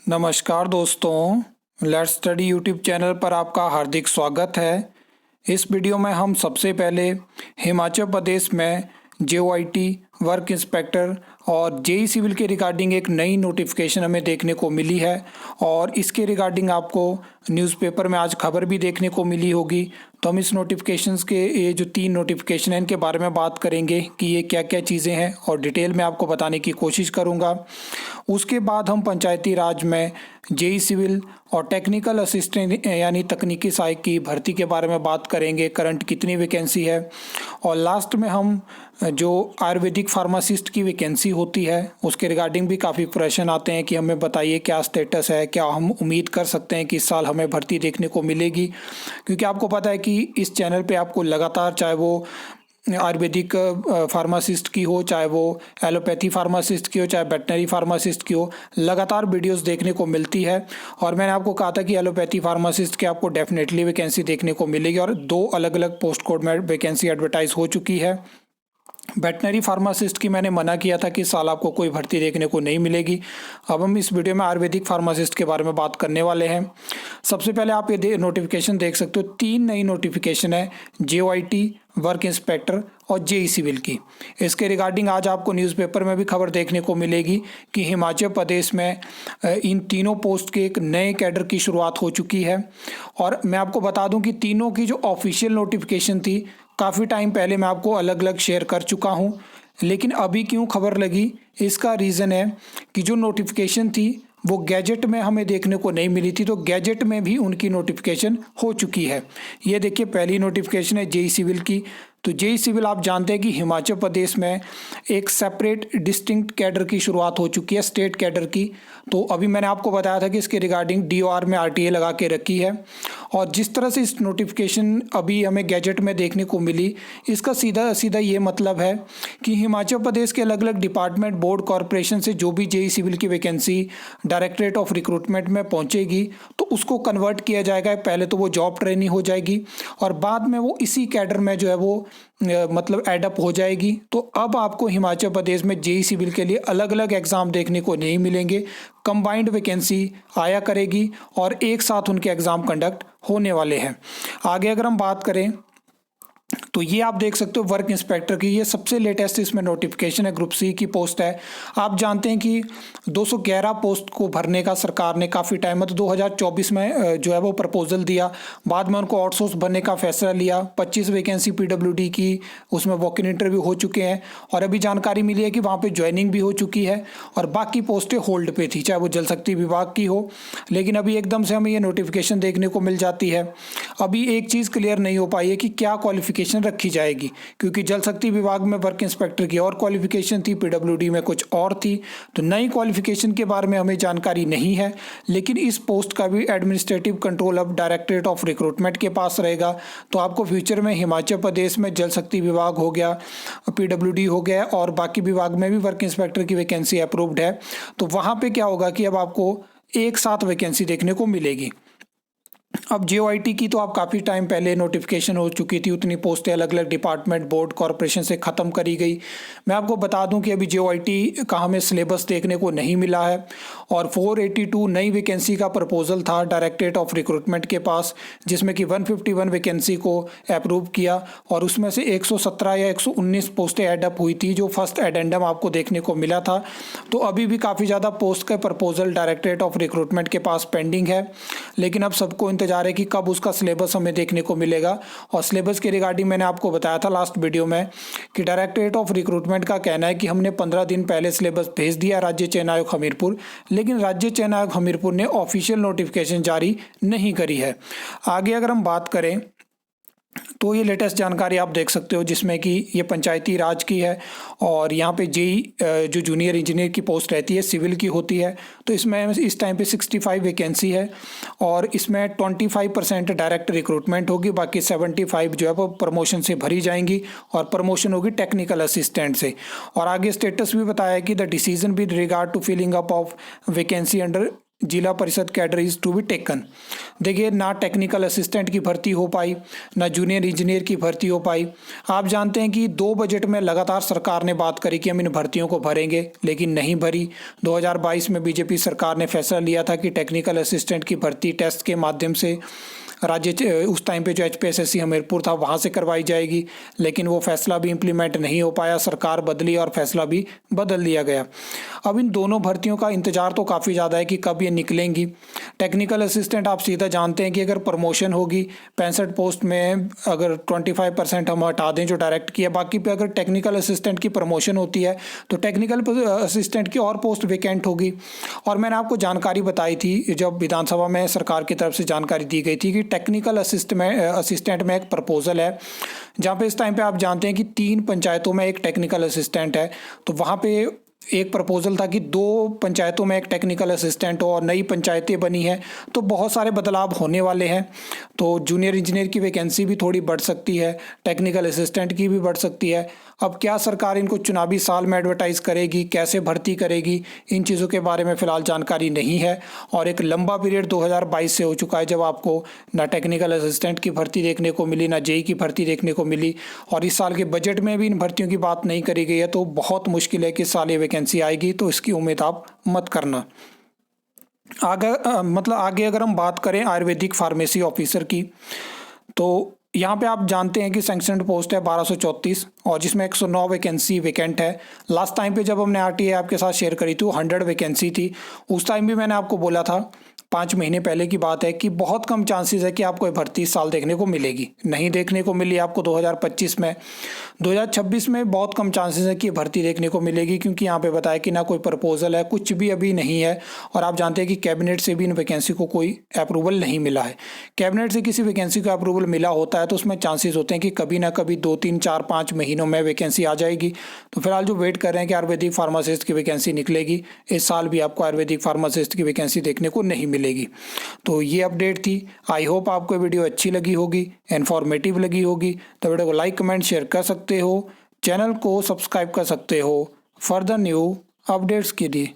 नमस्कार दोस्तों, let's study YouTube channel पर आपका हार्दिक स्वागत है। इस वीडियो में हम सबसे पहले हिमाचल प्रदेश में जेओआईटी वर्क इंस्पेक्टर और जेई सिविल के रिगार्डिंग एक नई नोटिफिकेशन हमें देखने को मिली है और इसके रिगार्डिंग आपको न्यूज़पेपर में आज खबर भी देखने को मिली होगी। तो हम इस नोटिफिकेशंस के ये जो 3 नोटिफिकेशन हैं इनके बारे में बात करेंगे कि ये क्या क्या चीज़ें हैं और डिटेल में आपको बताने की कोशिश करूँगा। उसके बाद हम पंचायती राज में जेई सिविल और टेक्निकल असिस्टेंट यानी तकनीकी सहायक की भर्ती के बारे में बात करेंगे, करंट कितनी वैकेंसी है। और लास्ट में हम जो आयुर्वेदिक फार्मासिस्ट की वैकेंसी होती है उसके रिगार्डिंग भी काफ़ी प्रश्न आते हैं कि हमें बताइए क्या स्टेटस है, क्या हम उम्मीद कर सकते हैं कि इस साल हमें भर्ती देखने को मिलेगी। क्योंकि आपको पता है कि इस चैनल पे आपको लगातार, चाहे वो आयुर्वेदिक फार्मासिस्ट की हो, चाहे वो एलोपैथी फार्मासिस्ट की हो, चाहे वेटनरी फार्मासिस्ट की हो, लगातार वीडियोस देखने को मिलती है। और मैंने आपको कहा था कि एलोपैथी फार्मासिस्ट की आपको डेफिनेटली वैकेंसी देखने को मिलेगी और 2 अलग अलग पोस्ट कोड में वैकेंसी एडवर्टाइज हो चुकी है। वेटनरी फार्मासिस्ट की मैंने मना किया था कि इस साल आपको कोई भर्ती देखने को नहीं मिलेगी। अब हम इस वीडियो में आयुर्वेदिक फार्मासिस्ट के बारे में बात करने वाले हैं। सबसे पहले आप ये नोटिफिकेशन देख सकते हो, 3 नई नोटिफिकेशन है जेओआईटी, वर्क इंस्पेक्टर और जेई सिविल की। इसके रिगार्डिंग आज आपको न्यूज़पेपर में भी खबर देखने को मिलेगी कि हिमाचल प्रदेश में इन तीनों पोस्ट के एक नए कैडर की शुरुआत हो चुकी है। और मैं आपको बता दूं कि तीनों की जो ऑफिशियल नोटिफिकेशन थी काफ़ी टाइम पहले मैं आपको अलग अलग शेयर कर चुका हूं, लेकिन अभी क्यों खबर लगी, इसका रीज़न है कि जो नोटिफिकेशन थी वो गैजेट में हमें देखने को नहीं मिली थी, तो गैजेट में भी उनकी नोटिफिकेशन हो चुकी है। ये देखिए, पहली नोटिफिकेशन है जेई सिविल की। तो जेई सिविल आप जानते हैं कि हिमाचल प्रदेश में एक सेपरेट डिस्टिंक्ट कैडर की शुरुआत हो चुकी है, स्टेट कैडर की। तो अभी मैंने आपको बताया था कि इसके रिगार्डिंग डीओआर में आरटीए लगा के रखी है। और जिस तरह से इस नोटिफिकेशन अभी हमें गैजेट में देखने को मिली, इसका सीधा सीधा ये मतलब है कि हिमाचल प्रदेश के अलग अलग डिपार्टमेंट, बोर्ड, कॉरपोरेशन से जो भी जेई सिविल की वैकेंसी डायरेक्टरेट ऑफ रिक्रूटमेंट में पहुंचेगी तो उसको कन्वर्ट किया जाएगा। पहले तो वो जॉब ट्रेनिंग हो जाएगी और बाद में वो इसी कैडर में जो है वो मतलब एडअप हो जाएगी। तो अब आपको हिमाचल प्रदेश में जेई सिविल के लिए अलग अलग एग्ज़ाम देखने को नहीं मिलेंगे, कंबाइंड वैकेंसी आया करेगी और एक साथ उनके एग्ज़ाम कंडक्ट होने वाले हैं। आगे अगर हम बात करें तो ये आप देख सकते हो वर्क इंस्पेक्टर की, ये सबसे लेटेस्ट इसमें नोटिफिकेशन है, ग्रुप सी की पोस्ट है। आप जानते हैं कि 211 पोस्ट को भरने का सरकार ने काफ़ी टाइम, मतलब 2024 में जो है वो प्रपोजल दिया, बाद में उनको आउटसोर्स भरने का फैसला लिया। 25 वैकेंसी पीडब्ल्यूडी की, उसमें वॉक इन इंटरव्यू हो चुके हैं और अभी जानकारी मिली है कि वहाँ पर ज्वाइनिंग भी हो चुकी है और बाकी पोस्टें होल्ड पे थी, चाहे वो जल शक्ति विभाग की हो। लेकिन अभी एकदम से हमें ये नोटिफिकेशन देखने को मिल जाती है। अभी एक चीज़ क्लियर नहीं हो पाई है कि क्या क्वालिफिकेशन रखी जाएगी, क्योंकि जल शक्ति विभाग में वर्क इंस्पेक्टर की और क्वालिफिकेशन थी, पीडब्ल्यूडी में कुछ और थी। तो नई क्वालिफिकेशन के बारे में हमें जानकारी नहीं है, लेकिन इस पोस्ट का भी एडमिनिस्ट्रेटिव कंट्रोल अब डायरेक्टरेट ऑफ रिक्रूटमेंट के पास रहेगा। तो आपको फ्यूचर में हिमाचल प्रदेश में जल शक्ति विभाग हो गया, पीडब्ल्यूडी हो गया और बाकी विभाग में भी वर्क इंस्पेक्टर की वैकेंसी अप्रूव्ड है। तो वहाँ पे क्या होगा कि अब आपको एक साथ वैकेंसी देखने को मिलेगी। अब जेओआईटी की तो आप काफ़ी टाइम पहले नोटिफिकेशन हो चुकी थी, उतनी पोस्टें अलग अलग डिपार्टमेंट, बोर्ड, कॉरपोरेशन से ख़त्म करी गई। मैं आपको बता दूं कि अभी जेओआईटी का हमें सिलेबस देखने को नहीं मिला है और 482 नई वैकेंसी का प्रपोजल था डायरेक्टरेट ऑफ रिक्रूटमेंट के पास, जिसमें कि 151 वैकेंसी को अप्रूव किया और उसमें से 117 या 119 पोस्टें एडअप हुई थी, जो फर्स्ट एडेंडम आपको देखने को मिला था। तो अभी भी काफ़ी ज़्यादा पोस्ट का प्रपोजल डायरेक्टरेट ऑफ रिक्रूटमेंट के पास पेंडिंग है, लेकिन अब सबको इंतजार है कि कब उसका सिलेबस हमें देखने को मिलेगा। और सिलेबस के रिगार्डिंग मैंने आपको बताया था लास्ट वीडियो में कि डायरेक्टरेट ऑफ रिक्रूटमेंट का कहना है कि हमने 15 दिन पहले सिलेबस भेज दिया राज्य चयन आयोग हमीरपुर, लेकिन राज्य चयन आयोग हमीरपुर ने ऑफिशियल नोटिफिकेशन जारी नहीं करी है। आगे अगर हम बात करें तो ये लेटेस्ट जानकारी आप देख सकते हो, जिसमें कि ये पंचायती राज की है और यहाँ पे जेई जो जूनियर इंजीनियर की पोस्ट रहती है सिविल की होती है। तो इसमें इस टाइम पे 65 वैकेंसी है और इसमें 25% डायरेक्ट रिक्रूटमेंट होगी, बाकी 75 जो है वो प्रमोशन से भरी जाएंगी और प्रमोशन होगी टेक्निकल असिस्टेंट से। और आगे स्टेटस भी बताया है कि the decision with regard to filling up of vacancy under Zila Parishad cadre is to be taken. देखिए, ना टेक्निकल असिस्टेंट की भर्ती हो पाई, ना जूनियर इंजीनियर की भर्ती हो पाई। आप जानते हैं कि 2 बजट में लगातार सरकार ने बात करी कि हम इन भर्तियों को भरेंगे, लेकिन नहीं भरी। 2022 में बीजेपी सरकार ने फैसला लिया था कि टेक्निकल असिस्टेंट की भर्ती टेस्ट के माध्यम से उस टाइम पे जो HPSSC हमीरपुर था वहाँ से करवाई जाएगी, लेकिन वो फैसला भी इम्प्लीमेंट नहीं हो पाया। सरकार बदली और फैसला भी बदल दिया गया। अब इन दोनों भर्तियों का इंतजार तो काफ़ी ज़्यादा है कि कब ये निकलेंगी। टेक्निकल असिस्टेंट आप सीधा जानते हैं कि अगर प्रमोशन होगी 65 पोस्ट में, अगर 25% हम हटा दें जो डायरेक्ट की है, बाकी पे अगर टेक्निकल असिस्टेंट की प्रमोशन होती है तो टेक्निकल असिस्टेंट की और पोस्ट वेकेंट होगी। और मैंने आपको जानकारी बताई थी जब विधानसभा में सरकार की तरफ से जानकारी दी गई थी कि टेक्निकल असिस्टेंट में एक प्रपोजल है, जहाँ पे इस टाइम पे आप जानते हैं कि 3 पंचायतों में एक टेक्निकल असिस्टेंट है। तो वहाँ पे एक प्रपोजल था कि 2 पंचायतों में एक टेक्निकल असिस्टेंट हो, और नई पंचायतें बनी हैं तो बहुत सारे बदलाव होने वाले हैं। तो जूनियर इंजीनियर की वैकेंसी भी थोड़ी बढ़ सकती है, टेक्निकल असिस्टेंट की भी बढ़ सकती है। अब क्या सरकार इनको चुनावी साल में एडवर्टाइज़ करेगी, कैसे भर्ती करेगी, इन चीज़ों के बारे में फ़िलहाल जानकारी नहीं है। और एक लंबा पीरियड 2022 से हो चुका है जब आपको ना टेक्निकल असिस्टेंट की भर्ती देखने को मिली, ना JEE की भर्ती देखने को मिली, और इस साल के बजट में भी इन भर्तियों की बात नहीं करी गई है। तो बहुत मुश्किल है कि इस साल ये वैकेंसी आएगी, तो इसकी उम्मीद आप मत करना। आगे अगर हम बात करें आयुर्वेदिक फार्मेसी ऑफिसर की, तो यहाँ पे आप जानते हैं कि सैंक्शनड पोस्ट है 1234, और जिसमें 109 वैकेंसी वेकेंट है। लास्ट टाइम पे जब हमने RTA आपके साथ शेयर करी थी, 100 वैकेंसी थी। उस टाइम भी मैंने आपको बोला था, 5 महीने पहले की बात है, कि बहुत कम चांसेस है कि आपको ये भर्ती इस साल देखने को मिलेगी। नहीं देखने को मिली आपको 2025 में। 2026 में बहुत कम चांसेस है कि ये भर्ती देखने को मिलेगी, क्योंकि यहाँ पे बताया कि ना कोई प्रपोजल है, कुछ भी अभी नहीं है। और आप जानते हैं कि कैबिनेट से भी इन वैकेंसी को कोई अप्रूवल नहीं मिला है। कैबिनेट से किसी वैकेंसी का अप्रूवल मिला होता है तो उसमें चांसेस होते हैं कि कभी ना कभी 2, 3, 4, 5 महीनों में वैकेंसी आ जाएगी। तो फिलहाल जो वेट कर रहे हैं कि आयुर्वेदिक फार्मासिस्ट की वैकेंसी निकलेगी, इस साल भी आपको आयुर्वेदिक फार्मासिस्ट की वैकेंसी देखने को नहीं मिलेगी। तो ये अपडेट थी। आई होप आपको वीडियो अच्छी लगी होगी, इन्फॉर्मेटिव लगी होगी। तो वीडियो को लाइक, कमेंट, शेयर कर सकते हो, चैनल को सब्सक्राइब कर सकते हो फर्दर न्यू अपडेट्स के लिए।